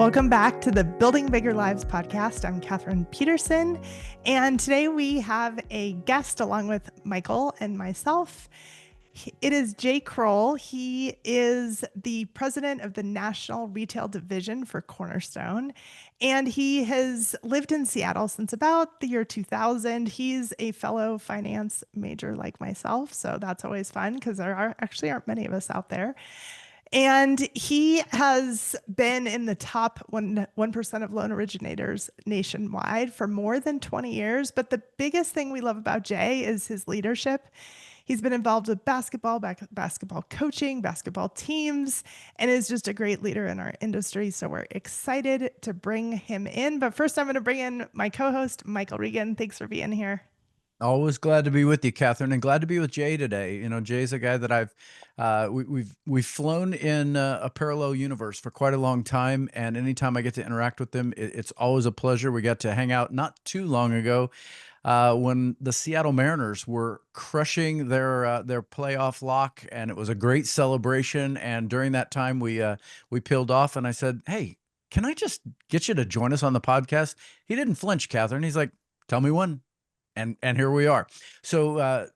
Welcome back to the Building Bigger Lives podcast. I'm Kathryn Peterson, and today we have a guest along with Michael and myself. It is Jay Crowell. He is the president of the National Retail Division for Cornerstone, and he has lived in Seattle since about the year 2000. He's a fellow finance major like myself, so that's always fun because aren't many of us out there. And he has been in the top 1% of loan originators nationwide for more than 20 years. But the biggest thing we love about Jay is his leadership. He's been involved with basketball coaching, basketball teams, and is just a great leader in our industry. So we're excited to bring him in. But first, I'm going to bring in my co-host, Michael Regan. Thanks for being here. Always glad to be with you, Kathryn, and glad to be with Jay today. You know, Jay's a guy that we've flown in a parallel universe for quite a long time, and anytime I get to interact with him, it's always a pleasure. We got to hang out not too long ago when the Seattle Mariners were crushing their playoff lock, and it was a great celebration. And during that time, we peeled off, and I said, "Hey, can I just get you to join us on the podcast?" He didn't flinch, Kathryn. He's like, "Tell me when." And here we are. So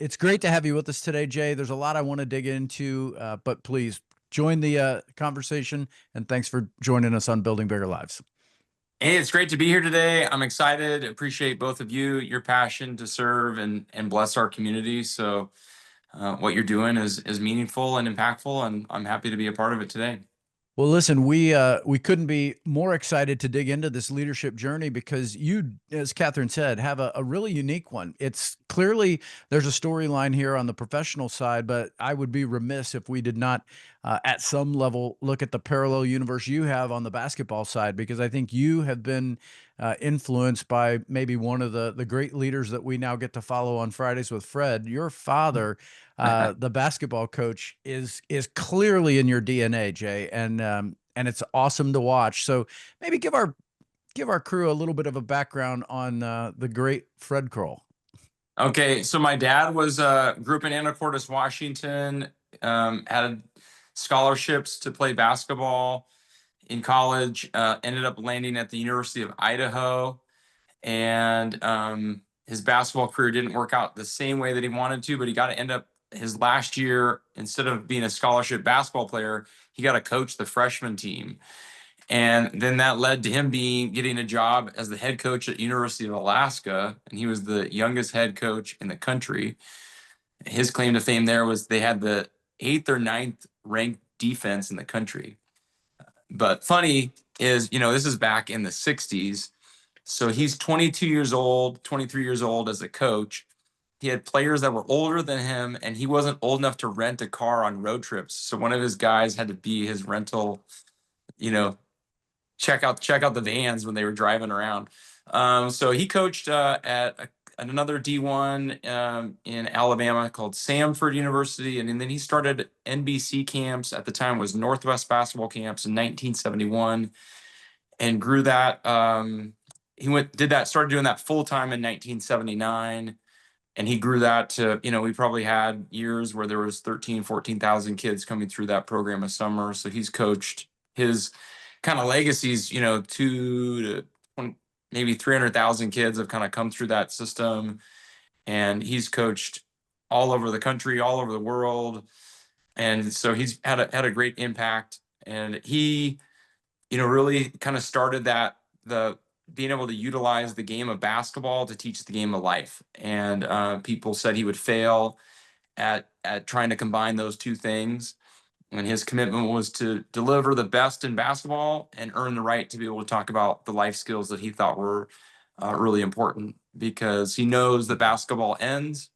it's great to have you with us today, Jay. There's a lot I want to dig into, but please join the conversation. And thanks for joining us on Building Bigger Lives. Hey, it's great to be here today. I'm excited. Appreciate both of you, your passion to serve and bless our community. So what you're doing is meaningful and impactful, and I'm happy to be a part of it today. Well, listen, we couldn't be more excited to dig into this leadership journey because you, as Kathryn said, have a really unique one. It's clearly there's a storyline here on the professional side, but I would be remiss if we did not, at some level, look at the parallel universe you have on the basketball side, because I think you have been influenced by maybe one of the great leaders that we now get to follow on Fridays with Fred. Your father, the basketball coach, is clearly in your DNA, Jay, and it's awesome to watch. So maybe give our crew a little bit of a background on the great Fred Crowell. Okay, so my dad grew up in Anacortes, Washington, had scholarships to play basketball in college, ended up landing at the University of Idaho, and his basketball career didn't work out the same way that he wanted to, but he got to end up his last year, instead of being a scholarship basketball player, he got to coach the freshman team. And then that led to him getting a job as the head coach at University of Alaska, and he was the youngest head coach in the country. His claim to fame there was they had the 8th or 9th ranked defense in the country. But funny is, this is back in the 60s. So he's 22 years old, 23 years old as a coach. He had players that were older than him, and he wasn't old enough to rent a car on road trips. So one of his guys had to be his rental, check out the vans when they were driving around. So he coached at another D1 in Alabama called Samford University, and then he started NBC camps. At the time, was Northwest Basketball Camps in 1971, and grew that. Started doing that full time in 1979. And he grew that to, we probably had years where there was 14,000 kids coming through that program a summer. So he's coached his kind of legacies, 2 to maybe 300,000 kids have kind of come through that system. And he's coached all over the country, all over the world. And so he's had a great impact. And he, really kind of started being able to utilize the game of basketball to teach the game of life. And people said he would fail at trying to combine those two things. And his commitment was to deliver the best in basketball and earn the right to be able to talk about the life skills that he thought were really important, because he knows that basketball ends,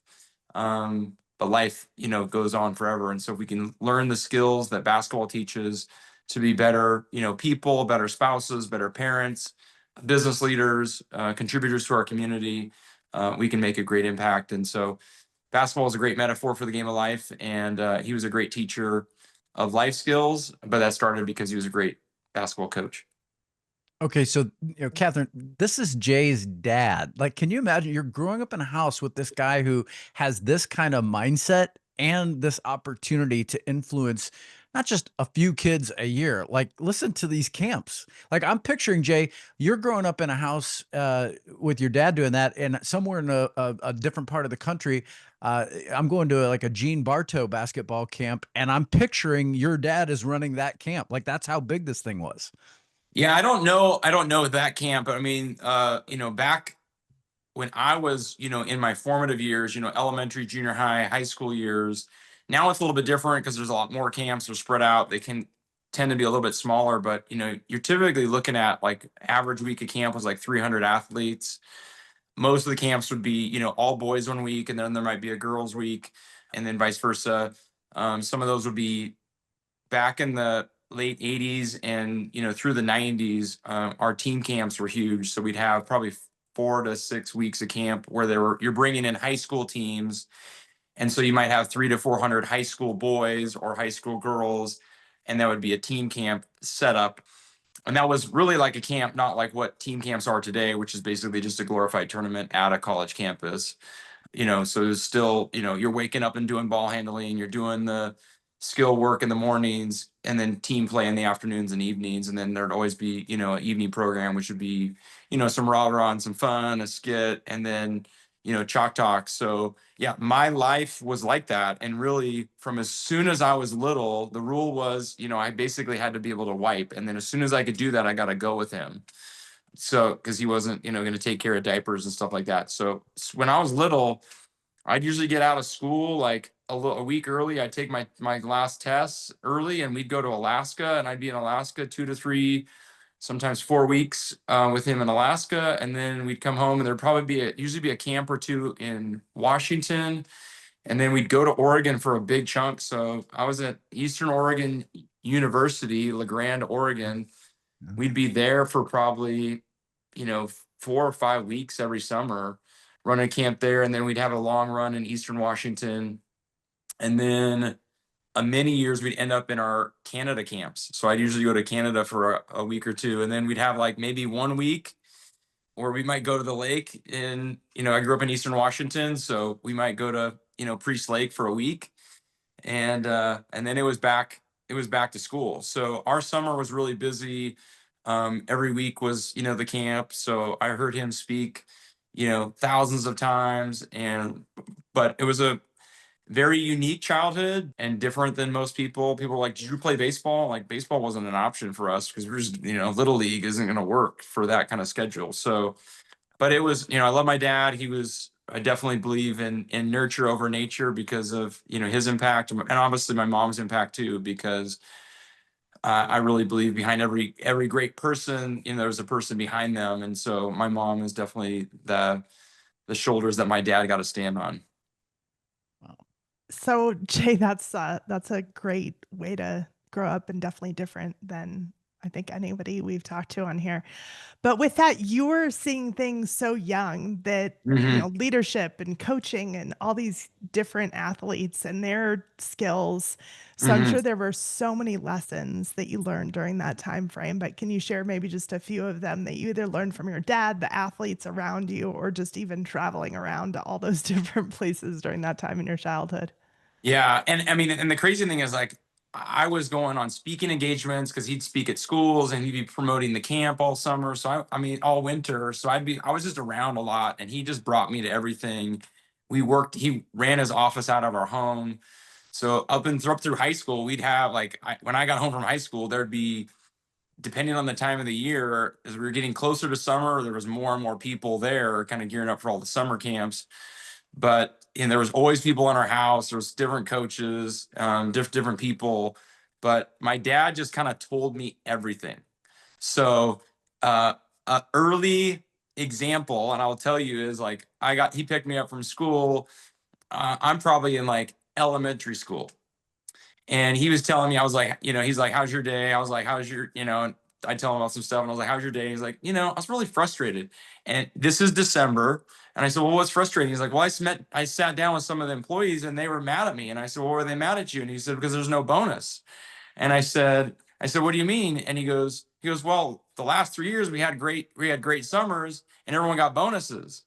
but life, goes on forever. And so if we can learn the skills that basketball teaches to be better, people, better spouses, better parents, business leaders, contributors to our community, we can make a great impact. And so basketball is a great metaphor for the game of life. And he was a great teacher of life skills, but that started because he was a great basketball coach. Okay, so Kathryn, this is Jay's dad. Like, can you imagine you're growing up in a house with this guy who has this kind of mindset and this opportunity to influence not just a few kids a year. Like, listen to these camps. Like, I'm picturing, Jay, you're growing up in a house with your dad doing that, and somewhere in a different part of the country. I'm going to like a Gene Bartow basketball camp, and I'm picturing your dad is running that camp. Like, that's how big this thing was. Yeah, I don't know that camp, but I mean, back when I was, in my formative years, elementary, junior high, high school years. Now it's a little bit different because there's a lot more camps. They're spread out. They can tend to be a little bit smaller, but you're typically looking at like average week of camp was like 300 athletes. Most of the camps would be, all boys 1 week, and then there might be a girls week, and then vice versa. Some of those would be back in the late 80s and through the 90s. Our team camps were huge, so we'd have probably 4 to 6 weeks of camp where you're bringing in high school teams, and so you might have 300 to 400 high school boys or high school girls, and that would be a team camp setup. And that was really like a camp, not like what team camps are today, which is basically just a glorified tournament at a college campus. So it's still, you're waking up and doing ball handling, you're doing the skill work in the mornings, and then team play in the afternoons and evenings. And then there'd always be, an evening program, which would be, some rah-rah and some fun, a skit, and then, chalk talk. So yeah, my life was like that. And really from as soon as I was little, the rule was, I basically had to be able to wipe. And then as soon as I could do that, I got to go with him. So, because he wasn't, going to take care of diapers and stuff like that. So when I was little, I'd usually get out of school like a week early. I'd take my last tests early, and we'd go to Alaska, and I'd be in Alaska 2 to 3, sometimes 4 weeks with him in Alaska. And then we'd come home, and there'd probably usually be a camp or two in Washington. And then we'd go to Oregon for a big chunk. So I was at Eastern Oregon University, La Grande, Oregon. We'd be there for probably, 4 or 5 weeks every summer, running a camp there. And then we'd have a long run in Eastern Washington. And then many years we'd end up in our Canada camps. So I'd usually go to Canada for a week or two. And then we'd have like maybe 1 week where we might go to the lake. And, I grew up in Eastern Washington. So we might go to, Priest Lake for a week. And then it was back to school. So our summer was really busy. Every week was, the camp. So I heard him speak, thousands of times. But it was a very unique childhood and different than most people. People were like, did you play baseball? Like, baseball wasn't an option for us because we're just, little league isn't going to work for that kind of schedule. So, but it was, I love my dad. I definitely believe in nurture over nature because of, his impact, and obviously my mom's impact too, because I really believe behind every great person, there's a person behind them. And so my mom is definitely the shoulders that my dad got to stand on. So Jay, that's a great way to grow up, and definitely different than I think anybody we've talked to on here. But with that, you're seeing things so young that, leadership and coaching and all these different athletes and their skills. So I'm sure there were so many lessons that you learned during that time frame, but can you share maybe just a few of them that you either learned from your dad, the athletes around you, or just even traveling around to all those different places during that time in your childhood? Yeah. And I mean, and the crazy thing is, like, I was going on speaking engagements because he'd speak at schools and he'd be promoting the camp all summer. So I mean, all winter. So I was just around a lot, and he just brought me to everything. He ran his office out of our home. So up through high school, we'd have like, when I got home from high school, there'd be, depending on the time of the year, as we were getting closer to summer, there was more and more people there kind of gearing up for all the summer camps. But there was always people in our house. There was different coaches, different people. But my dad just kind of told me everything. So an early example, and I'll tell you, is like he picked me up from school. I'm probably in like elementary school. And he was telling me, I was like, he's like, how's your day? I was like, how's your, and I tell him about some stuff, and I was like, how's your day? He's like, I was really frustrated. And this is December. And I said, well, what's frustrating? He's like, well, I sat down with some of the employees, and they were mad at me. And I said, well, were they mad at you? And he said, because there's no bonus. And I said, what do you mean? And he goes, well, the last 3 years we had great summers, and everyone got bonuses.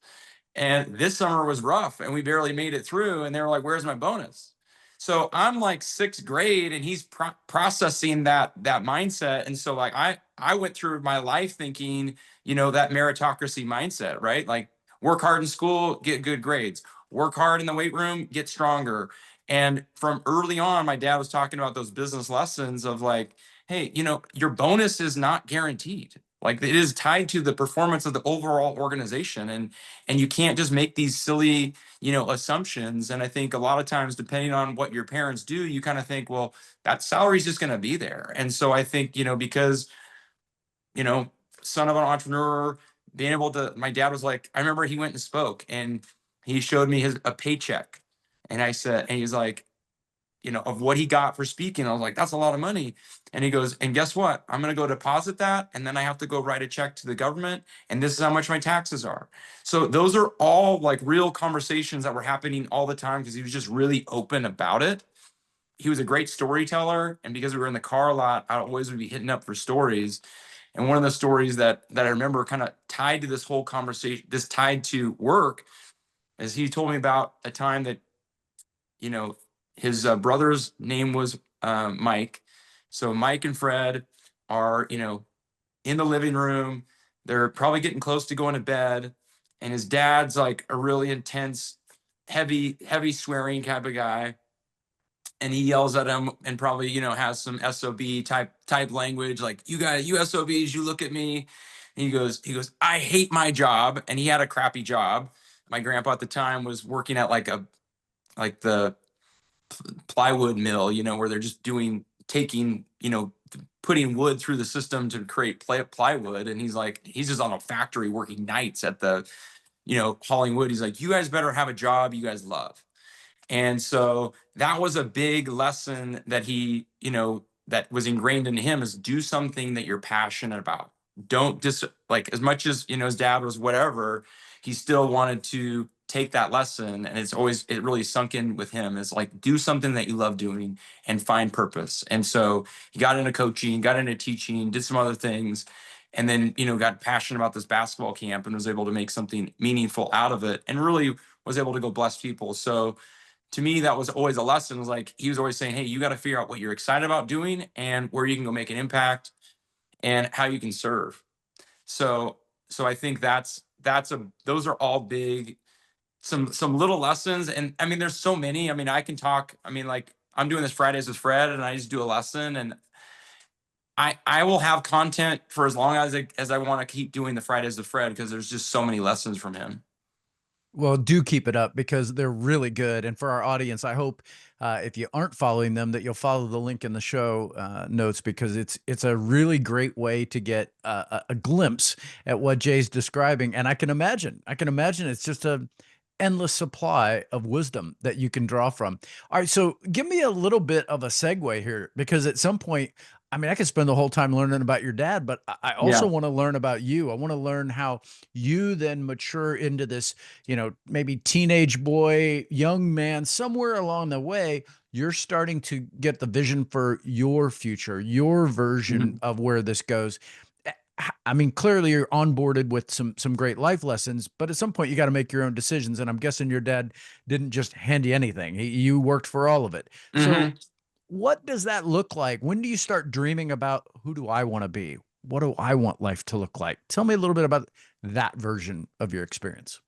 And this summer was rough, and we barely made it through. And they were like, where's my bonus? So I'm like sixth grade and he's processing that mindset. And so like I went through my life thinking, that meritocracy mindset, right? Like work hard in school, get good grades, work hard in the weight room, get stronger. And from early on, my dad was talking about those business lessons of like, hey, your bonus is not guaranteed. Like it is tied to the performance of the overall organization. And you can't just make these silly, assumptions. And I think a lot of times, depending on what your parents do, you kind of think, well, that salary is just going to be there. And so I think, because, son of an entrepreneur, being able to, my dad was like, I remember he went and spoke and he showed me a paycheck. And I said, and he's like, of what he got for speaking. I was like, that's a lot of money. And he goes, and guess what? I'm going to go deposit that. And then I have to go write a check to the government. And this is how much my taxes are. So those are all like real conversations that were happening all the time because he was just really open about it. He was a great storyteller. And because we were in the car a lot, I always would be hitting up for stories. And one of the stories that I remember kind of tied to this whole conversation, this tied to work, is he told me about a time that, his brother's name was Mike. So Mike and Fred are, in the living room. They're probably getting close to going to bed. And his dad's like a really intense, heavy swearing type of guy. And he yells at him and probably, has some SOB type language, like, you guys, you SOBs, you look at me. And he goes, I hate my job. And he had a crappy job. My grandpa at the time was working at like the plywood mill, where they're just taking, putting wood through the system to create plywood. And he's just on a factory working nights at the, hauling wood. He's like, you guys better have a job you guys love. And so that was a big lesson that that was ingrained into him, is do something that you're passionate about. Don't just like, as much as, his dad was whatever, he still wanted to take that lesson. And it really sunk in with him, is like, do something that you love doing and find purpose. And so he got into coaching, got into teaching, did some other things, and then, got passionate about this basketball camp and was able to make something meaningful out of it and really was able to go bless people. So to me, that was always a lesson. It was like, he was always saying, hey, you got to figure out what you're excited about doing and where you can go make an impact and how you can serve. So I think those are all big, some little lessons. And I mean, there's so many. I mean, I can talk, like, I'm doing this Fridays with Fred and I just do a lesson, and I will have content for as long as I want to keep doing the Fridays with Fred, because there's just so many lessons from him. Well, do keep it up because they're really good. And for our audience, I hope if you aren't following them, that you'll follow the link in the show notes, because it's a really great way to get a glimpse at what Jay's describing. And I can imagine it's just a endless supply of wisdom that you can draw from. All right, so give me a little bit of a segue here, because at some point, I mean, I could spend the whole time learning about your dad, but I also want to learn about you. I want to learn how you then mature into this, maybe teenage boy, young man. Somewhere along the way, you're starting to get the vision for your future, your version of where this goes. I mean, clearly you're onboarded with some great life lessons, but at some point you got to make your own decisions. And I'm guessing your dad didn't just hand you anything. You worked for all of it. So what does that look like? When do you start dreaming about, who do I want to be? What do I want life to look like? Tell me a little bit about that version of your experience.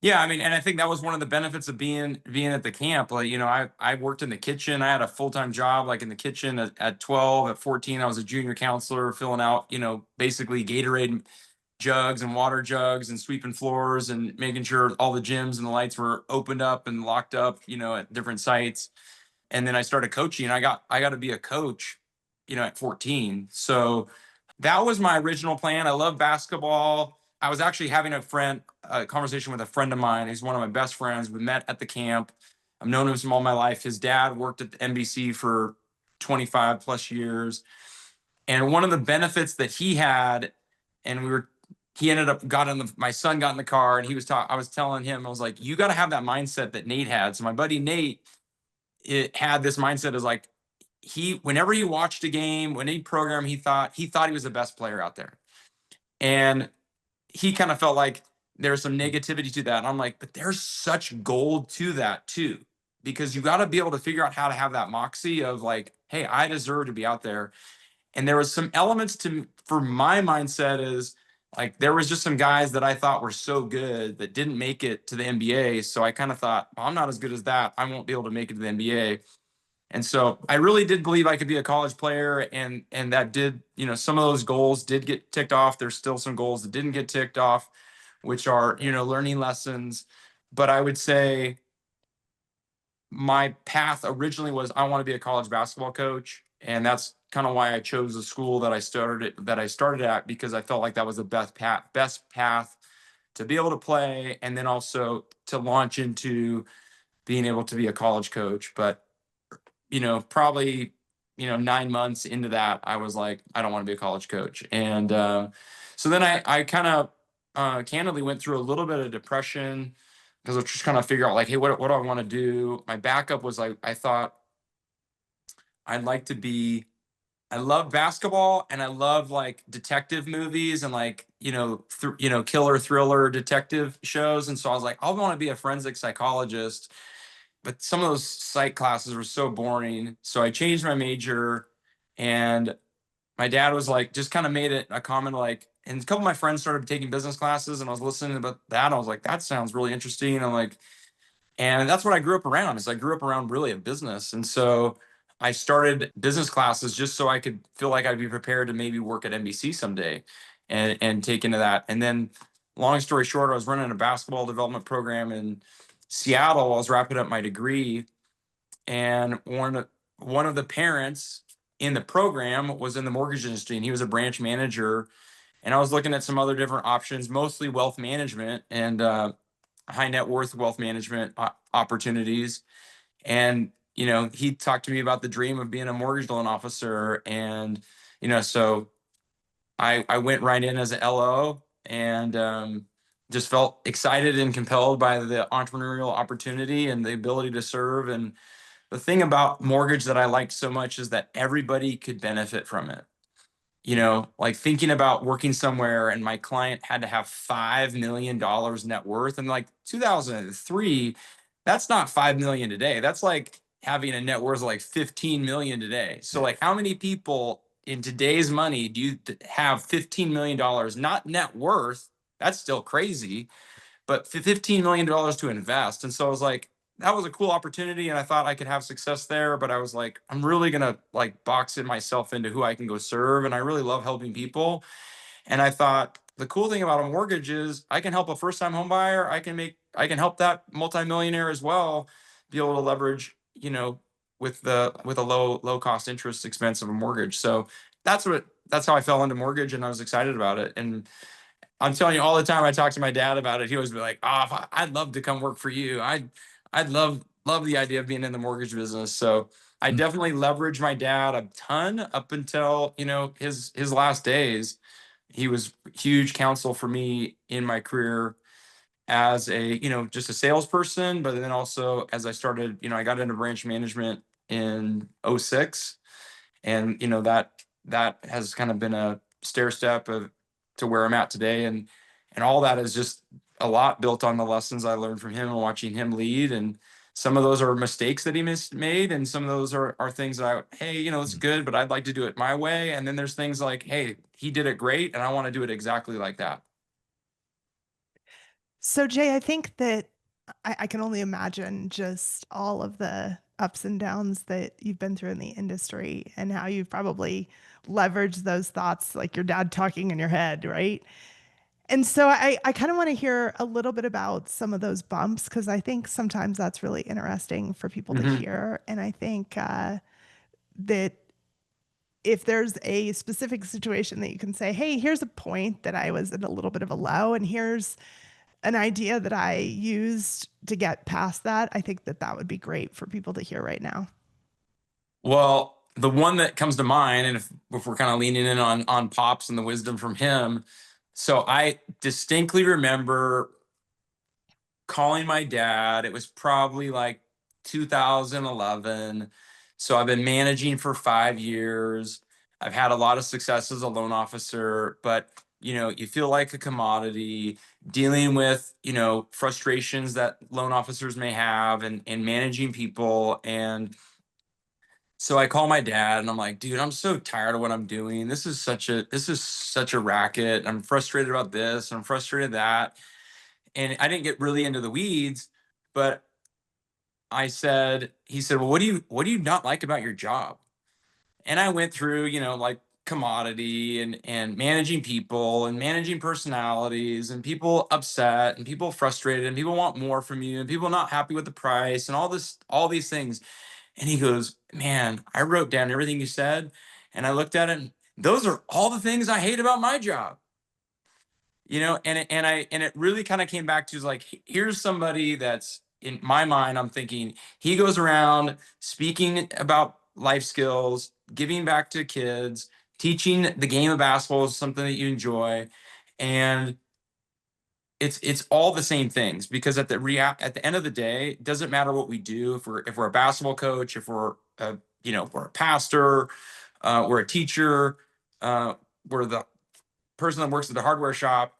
Yeah, I mean, and I think that was one of the benefits of being at the camp. Like, I worked in the kitchen. I had a full-time job, like in the kitchen at 12. At 14, I was a junior counselor, filling out, basically Gatorade jugs and water jugs and sweeping floors and making sure all the gyms and the lights were opened up and locked up, at different sites. And then I started coaching. I got to be a coach, at 14. So that was my original plan. I love basketball. I was actually having a conversation with a friend of mine. He's one of my best friends. We met at the camp. I've known him from all my life. His dad worked at the NBC for 25 plus years. And one of the benefits that he had, and he ended up my son got in the car, and I was telling him, I was like, you got to have that mindset that Nate had. So my buddy Nate, it had this mindset as like, whenever he watched a game, when any program, he thought he was the best player out there. And he kind of felt like there's some negativity to that. And I'm like, but there's such gold to that too. because you got to be able to figure out how to have that moxie of like, hey, I deserve to be out there. And there was some elements for my mindset is like, there was just some guys that I thought were so good that didn't make it to the NBA. So I kind of thought, well, I'm not as good as that. I won't be able to make it to the NBA. And so I really did believe I could be a college player, and that did, some of those goals did get ticked off. There's still some goals that didn't get ticked off, which are, learning lessons. But I would say my path originally was I want to be a college basketball coach, and that's kind of why I chose the school that I started at, because I felt like that was the best path to be able to play, and then also to launch into being able to be a college coach. But probably 9 months into that, I was like, I don't want to be a college coach. And so then I kind of candidly went through a little bit of depression, because I was just kind of figure out like, hey, what do I want to do? My backup was like, I thought I'd like to be, I love basketball, and I love like detective movies and like, killer thriller detective shows. And so I was like, I want to be a forensic psychologist, but some of those psych classes were so boring. So I changed my major, and my dad was like, just kind of made it a comment, like, and a couple of my friends started taking business classes, and I was listening about that. And I was like, that sounds really interesting. And I'm like, and that's what I grew up around, is I grew up around really a business. And so I started business classes just so I could feel like I'd be prepared to maybe work at NBC someday and take into that. And then long story short, I was running a basketball development program in Seattle. I was wrapping up my degree, and one of the parents in the program was in the mortgage industry, and he was a branch manager. And I was looking at some other different options, mostly wealth management and high net worth wealth management opportunities. And he talked to me about the dream of being a mortgage loan officer. And so I went right in as an LO, and just felt excited and compelled by the entrepreneurial opportunity and the ability to serve. And the thing about mortgage that I liked so much is that everybody could benefit from it. Like thinking about working somewhere and my client had to have $5 million net worth, and like 2003, that's not 5 million today. That's like having a net worth of like 15 million today. So like, how many people in today's money do you have $15 million, not net worth? That's still crazy, but $15 million to invest. And so I was like, that was a cool opportunity, and I thought I could have success there. But I was like, I'm really gonna like box in myself into who I can go serve, and I really love helping people. And I thought the cool thing about a mortgage is I can help a first-time home buyer. I can help that multimillionaire as well be able to leverage, with a low cost interest expense of a mortgage. So that's how I fell into mortgage, and I was excited about it. And I'm telling you, all the time I talk to my dad about it, he always be like, "Oh, I'd love to come work for you. I'd love the idea of being in the mortgage business." So I definitely leveraged my dad a ton up until his last days. He was huge counsel for me in my career as a just a salesperson, but then also as I started, I got into branch management in '06, and that has kind of been a stair step to where I'm at today. And all that is just a lot built on the lessons I learned from him and watching him lead. And some of those are mistakes that he made, and some of those are things that hey, it's good, but I'd like to do it my way. And then there's things like, hey, he did it great, and I want to do it exactly like that. So, Jay, I think that I can only imagine just all of the ups and downs that you've been through in the industry, and how you've probably leveraged those thoughts, like your dad talking in your head, right? And so I kind of want to hear a little bit about some of those bumps, because I think sometimes that's really interesting for people to hear. And I think that if there's a specific situation that you can say, hey, here's a point that I was in a little bit of a low, and here's an idea that I used to get past that, I think that that would be great for people to hear right now. Well, the one that comes to mind, and if we're kind of leaning in on Pops and the wisdom from him, so I distinctly remember calling my dad. It was probably like 2011. So I've been managing for 5 years. I've had a lot of success as a loan officer, but you feel like a commodity, dealing with, frustrations that loan officers may have, and managing people. And so I call my dad and I'm like, dude, I'm so tired of what I'm doing. This is such a racket. I'm frustrated about this, and I'm frustrated that. And I didn't get really into the weeds, but he said, well, what do you not like about your job? And I went through, like commodity, and managing people and managing personalities, and people upset and people frustrated and people want more from you and people not happy with the price and all these things. And he goes, man, I wrote down everything you said, and I looked at it, and those are all the things I hate about my job. And it really kind of came back to, like, here's somebody that's, in my mind, I'm thinking he goes around speaking about life skills, giving back to kids, teaching the game of basketball is something that you enjoy. And it's all the same things, because at the end of the day, it doesn't matter what we do. If we're a basketball coach, if we're a pastor, we're a teacher, we're the person that works at the hardware shop,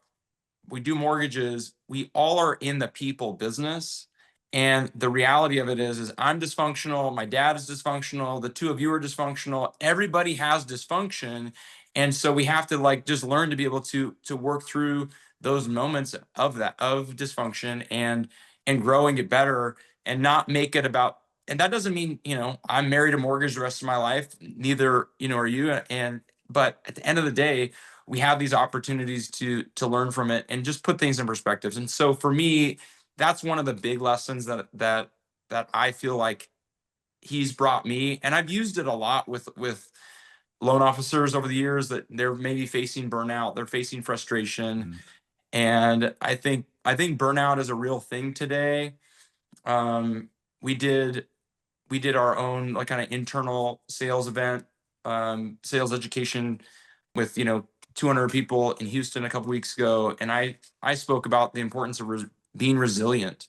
we do mortgages, we all are in the people business. And the reality of it is I'm dysfunctional, my dad is dysfunctional, the two of you are dysfunctional, everybody has dysfunction. And so we have to, like, just learn to be able to work through those moments of dysfunction, and grow and get better, and not make it about. And that doesn't mean, I'm married a mortgage the rest of my life, neither, are you. But at the end of the day, we have these opportunities to learn from it and just put things in perspectives. And so for me, that's one of the big lessons that I feel like he's brought me. And I've used it a lot with loan officers over the years, that they're maybe facing burnout, they're facing frustration. Mm. And I think burnout is a real thing today. We did our own, like, kind of internal sales event, sales education with 200 people in Houston a couple weeks ago, and I spoke about the importance of being resilient,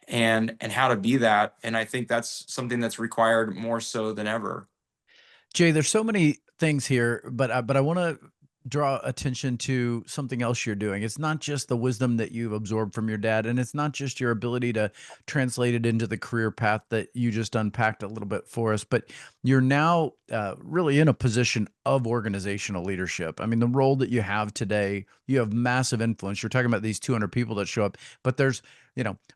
and how to be that. And I think that's something that's required more so than ever. Jay, there's so many things here, but I want to draw attention to something else you're doing. It's not just the wisdom that you've absorbed from your dad, and it's not just your ability to translate it into the career path that you just unpacked a little bit for us, but you're now really in a position of organizational leadership. I mean, the role that you have today, you have massive influence. You're talking about these 200 people that show up, but there's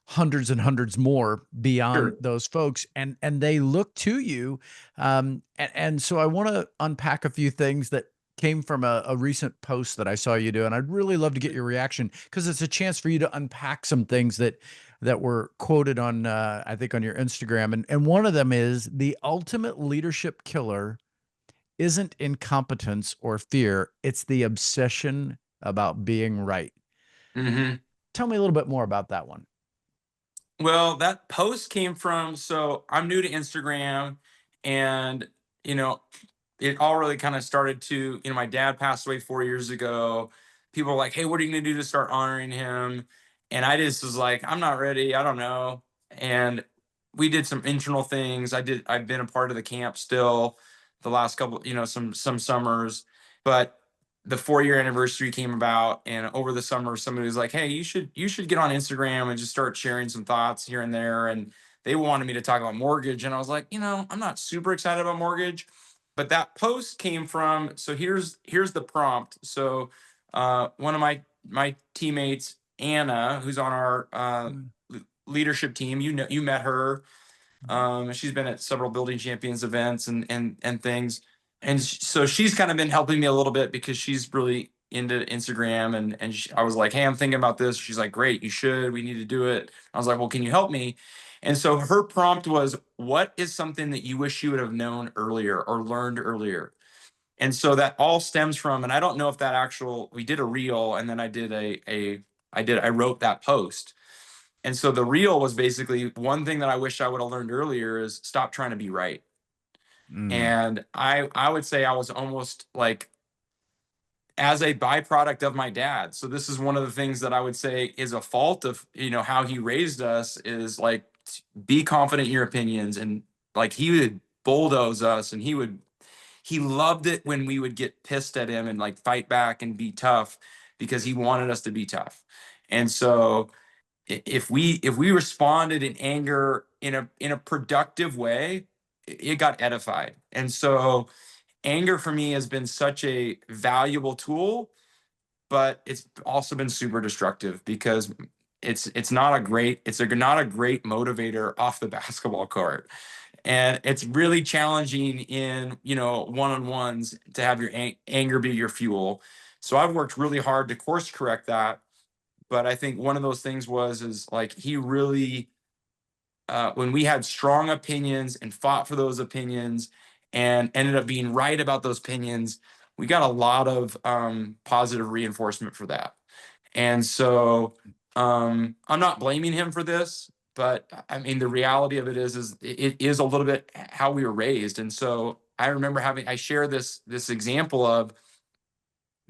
hundreds and hundreds more beyond Sure. those folks, and they look to you. And so I want to unpack a few things that came from a recent post that I saw you do, and I'd really love to get your reaction, because it's a chance for you to unpack some things that were quoted on, I think, on your Instagram. And one of them is, the ultimate leadership killer isn't incompetence or fear, it's the obsession about being right. hmm Tell me a little bit more about that one. Well, that post came from, so I'm new to Instagram, and you know, it all really kind of started to, my dad passed away 4 years ago. People were like, hey, what are you gonna do to start honoring him? And I just was like, I'm not ready, I don't know. And we did some internal things. I've been a part of the camp still the last couple, some summers. But the 4 year anniversary came about, and over the summer somebody was like, hey, you should get on Instagram and just start sharing some thoughts here and there. And they wanted me to talk about mortgage, and I was like, I'm not super excited about mortgage. But that post came from, so here's the prompt. So one of my teammates, Anna, who's on our leadership team, you met her. She's been at several Building Champions events and things. And so she's kind of been helping me a little bit, because she's really into Instagram. And I was like, hey, I'm thinking about this. She's like, great, you should. We need to do it. I was like, well, can you help me? And so her prompt was, what is something that you wish you would have known earlier or learned earlier? And so that all stems from, and I don't know if we did a reel, and then I wrote that post. And so the reel was basically, one thing that I wish I would have learned earlier is stop trying to be right. Mm. And I would say I was almost like, as a byproduct of my dad. So this is one of the things that I would say is a fault of, how he raised us, is like, be confident in your opinions. And like, he would bulldoze us, and he loved it when we would get pissed at him and like fight back and be tough, because he wanted us to be tough. And so if we responded in anger in a productive way, it got edified. And so anger for me has been such a valuable tool, but it's also been super destructive, because it's not a great motivator off the basketball court. And it's really challenging in, one-on-ones to have your anger be your fuel. So I've worked really hard to course correct that. But I think one of those things is like, he really, when we had strong opinions and fought for those opinions and ended up being right about those opinions, we got a lot of positive reinforcement for that. And so I'm not blaming him for this, but I mean, the reality of it is it is a little bit how we were raised. And so I remember I share this example of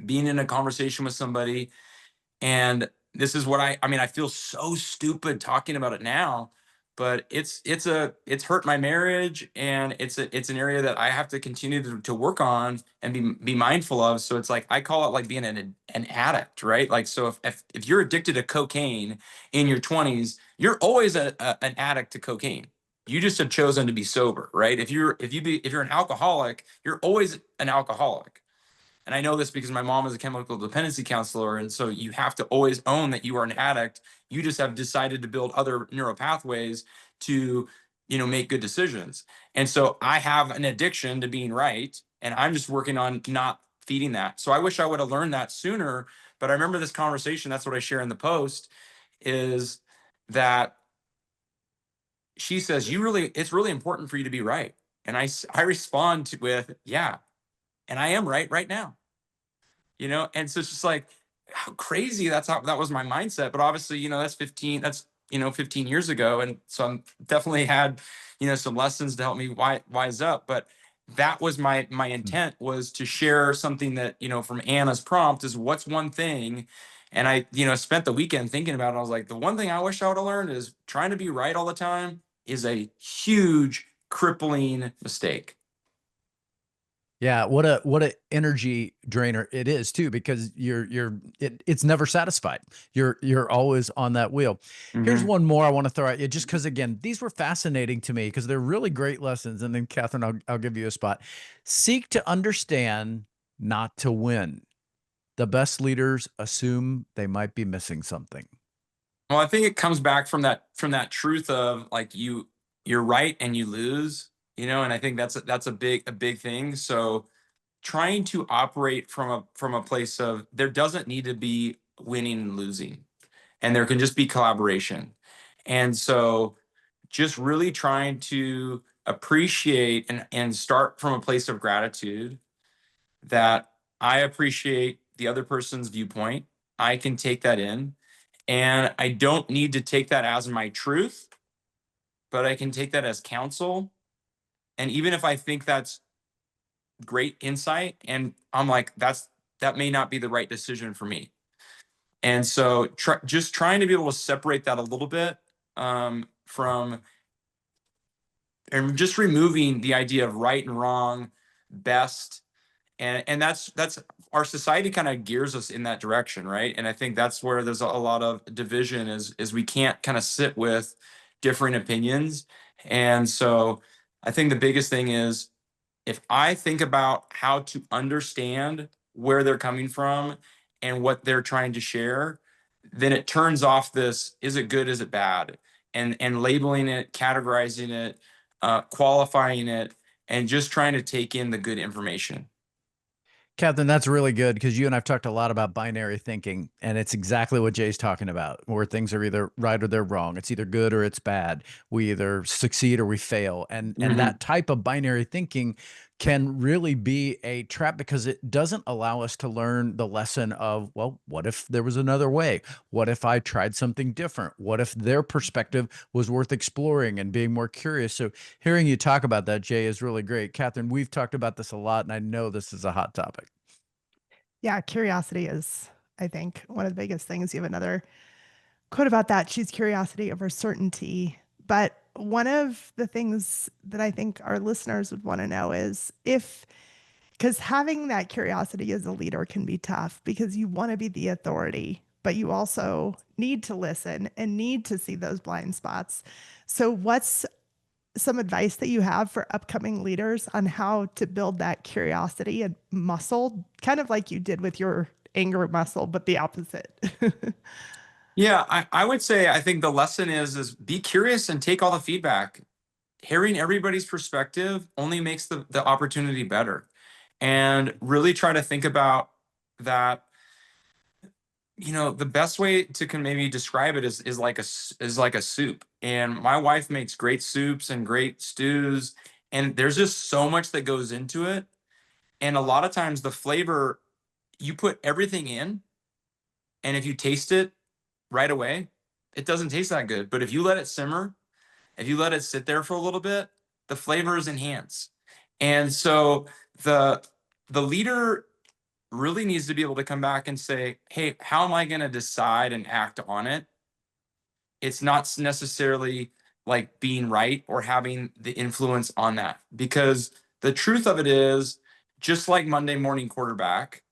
being in a conversation with somebody, and this is what I mean, I feel so stupid talking about it now, but it's hurt my marriage, and it's an area that I have to continue to work on and be mindful of. So it's like, I call it like being an addict, right? Like, so if you're addicted to cocaine in your 20s, you're always an addict to cocaine. You just have chosen to be sober, right? If you're an alcoholic, you're always an alcoholic. And I know this because my mom is a chemical dependency counselor. And so you have to always own that you are an addict. You just have decided to build other neural pathways to, make good decisions. And so I have an addiction to being right, and I'm just working on not feeding that. So I wish I would have learned that sooner. But I remember this conversation. That's what I share in the post, is that she says, it's really important for you to be right. And I respond with, yeah, and I am right now. And so it's just like, how crazy that was my mindset. But obviously, that's 15 years ago. And so I'm definitely had, some lessons to help me wise up. But that was my intent, was to share something that, from Anna's prompt, is what's one thing. And I, spent the weekend thinking about it. I was like, the one thing I wish I would have learned is trying to be right all the time is a huge crippling mistake. Yeah, what a energy drainer it is too, because it's never satisfied. You're always on that wheel. Here's one more I want to throw at you, just because again, these were fascinating to me because they're really great lessons. And then Kathryn, I'll give you a spot. Seek to understand, not to win. The best leaders assume they might be missing something. Well, I think it comes back from that truth of like, you're right and you lose, and I think that's a big thing. So trying to operate from a place of, there doesn't need to be winning and losing, and there can just be collaboration. And so just really trying to appreciate and start from a place of gratitude, that I appreciate the other person's viewpoint. I can take that in, and I don't need to take that as my truth, but I can take that as counsel. And even if I think that's great insight, and I'm like, that may not be the right decision for me. And so just trying to be able to separate that a little bit, from, and just removing the idea of right and wrong, best. And that's our society kind of gears us in that direction, right? And I think that's where there's a lot of division, is we can't kind of sit with differing opinions. And so I think the biggest thing is, if I think about how to understand where they're coming from and what they're trying to share, then it turns off this, is it good, is it bad? And labeling it, categorizing it, qualifying it, and just trying to take in the good information. Kathryn, that's really good, because you and I've talked a lot about binary thinking, and it's exactly what Jay's talking about, where things are either right or they're wrong. It's either good or it's bad. We either succeed or we fail. And that type of binary thinking can really be a trap, because it doesn't allow us to learn the lesson of, well, what if there was another way? What if I tried something different? What if their perspective was worth exploring and being more curious? So hearing you talk about that, Jay, is really great. Kathryn, we've talked about this a lot, and I know this is a hot topic. Yeah, curiosity is, I think, one of the biggest things. You have another quote about that. Choose curiosity over certainty. But one of the things that I think our listeners would want to know is, if Because having that curiosity as a leader can be tough because you want to be the authority, but you also need to listen and need to see those blind spots. So, what's some advice that you have for upcoming leaders on how to build that curiosity and muscle, kind of like you did with your anger muscle, but the opposite? Yeah, I would say I think the lesson is be curious and take all the feedback. Hearing everybody's perspective only makes the opportunity better. And really try to think about that. The best way to can maybe describe it is like a soup. And my wife makes great soups and great stews, and there's just so much that goes into it. And a lot of times the flavor, you put everything in, and if you taste it right away, it doesn't taste that good. But if you let it simmer, if you let it sit there for a little bit, the flavor is enhanced. And so the the leader really needs to be able to come back and say, hey, how am I going to decide and act on it? It's not necessarily like being right or having the influence on that, because the truth of it is, just like Monday morning quarterback,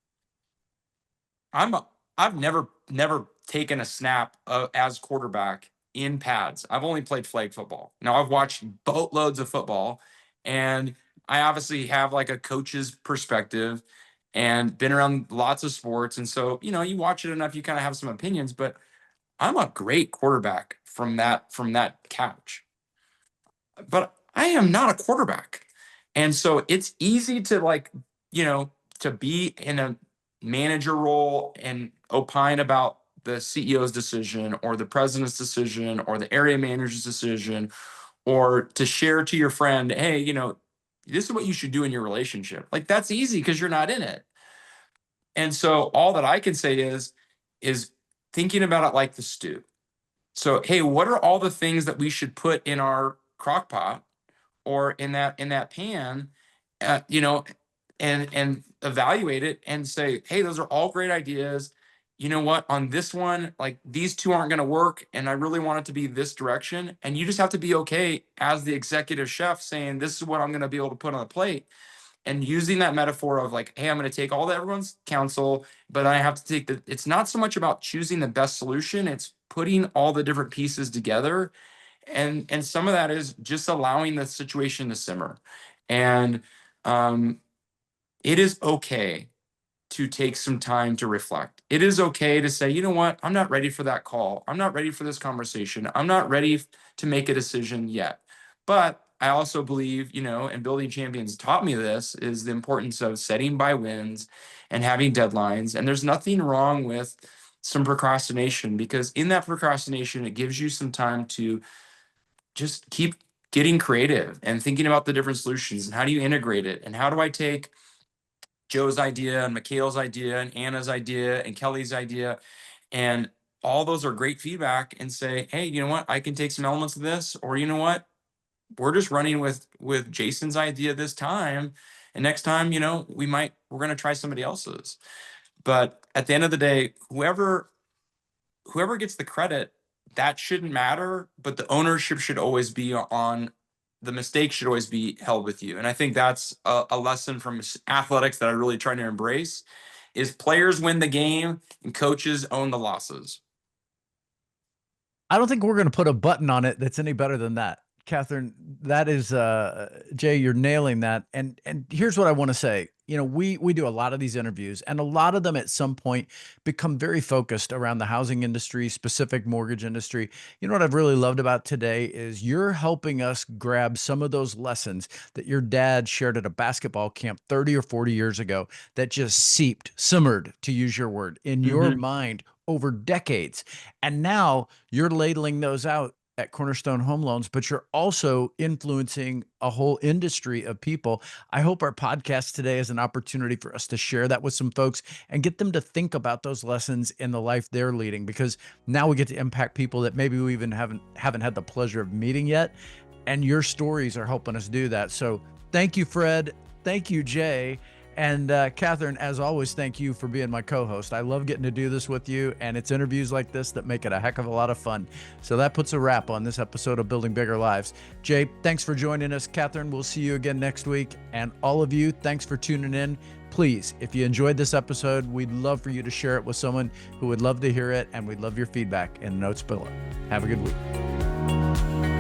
I'm a, I've never taken a snap as quarterback in pads. I've only played flag football. Now I've watched boatloads of football, and I obviously have like a coach's perspective and been around lots of sports. And so, you watch it enough, you kind of have some opinions, but I'm a great quarterback from that couch. But I am not a quarterback. And so it's easy to to be in a manager role and opine about the CEO's decision or the president's decision or the area manager's decision, or to share to your friend, hey, this is what you should do in your relationship. Like, that's easy because you're not in it. And so all that I can say is thinking about it like the stew. So, hey, what are all the things that we should put in our crock pot or in that pan, uh, you know, and evaluate it and say, hey, those are all great ideas. You know what? On this one, like, these two aren't going to work, and I really want it to be this direction. And you just have to be okay as the executive chef saying, this is what I'm going to be able to put on the plate. And using that metaphor of like, hey, I'm going to take all the everyone's counsel, but I have to take it's not so much about choosing the best solution. It's putting all the different pieces together. And some of that is just allowing the situation to simmer. And it is okay to take some time to reflect. It is okay to say, you know what? I'm not ready for that call. I'm not ready for this conversation. I'm not ready to make a decision yet. But I also believe, and Building Champions taught me this, is the importance of setting by wins and having deadlines. And there's nothing wrong with some procrastination, because in that procrastination, it gives you some time to just keep getting creative and thinking about the different solutions and how do you integrate it, and how do I take Joe's idea and Mikhail's idea and Anna's idea and Kelly's idea, and all those are great feedback, and say, hey, you know what, I can take some elements of this, or you know what, we're just running with Jason's idea this time, and next time, we're going to try somebody else's. But at the end of the day, whoever gets the credit, that shouldn't matter, but the ownership should always be on, the mistake should always be held with you. And I think that's a lesson from athletics that I really try to embrace, is players win the game and coaches own the losses. I don't think we're going to put a button on it that's any better than that. Kathryn, that is, Jay, you're nailing that. And here's what I want to say. We do a lot of these interviews, and a lot of them at some point become very focused around the housing industry, specific mortgage industry. What I've really loved about today is you're helping us grab some of those lessons that your dad shared at a basketball camp 30 or 40 years ago that just simmered, to use your word, in your mind over decades. And now you're ladling those out at Cornerstone Home Loans, but you're also influencing a whole industry of people. I hope our podcast today is an opportunity for us to share that with some folks and get them to think about those lessons in the life they're leading, because now we get to impact people that maybe we even haven't had the pleasure of meeting yet. And your stories are helping us do that. So thank you, Fred. Thank you, Jay. And Kathryn, as always, thank you for being my co-host. I love getting to do this with you, and it's interviews like this that make it a heck of a lot of fun. So that puts a wrap on this episode of Building Bigger Lives. Jay, thanks for joining us. Kathryn, we'll see you again next week. And all of you, thanks for tuning in. Please, if you enjoyed this episode, we'd love for you to share it with someone who would love to hear it, and we'd love your feedback in the notes below. Have a good week.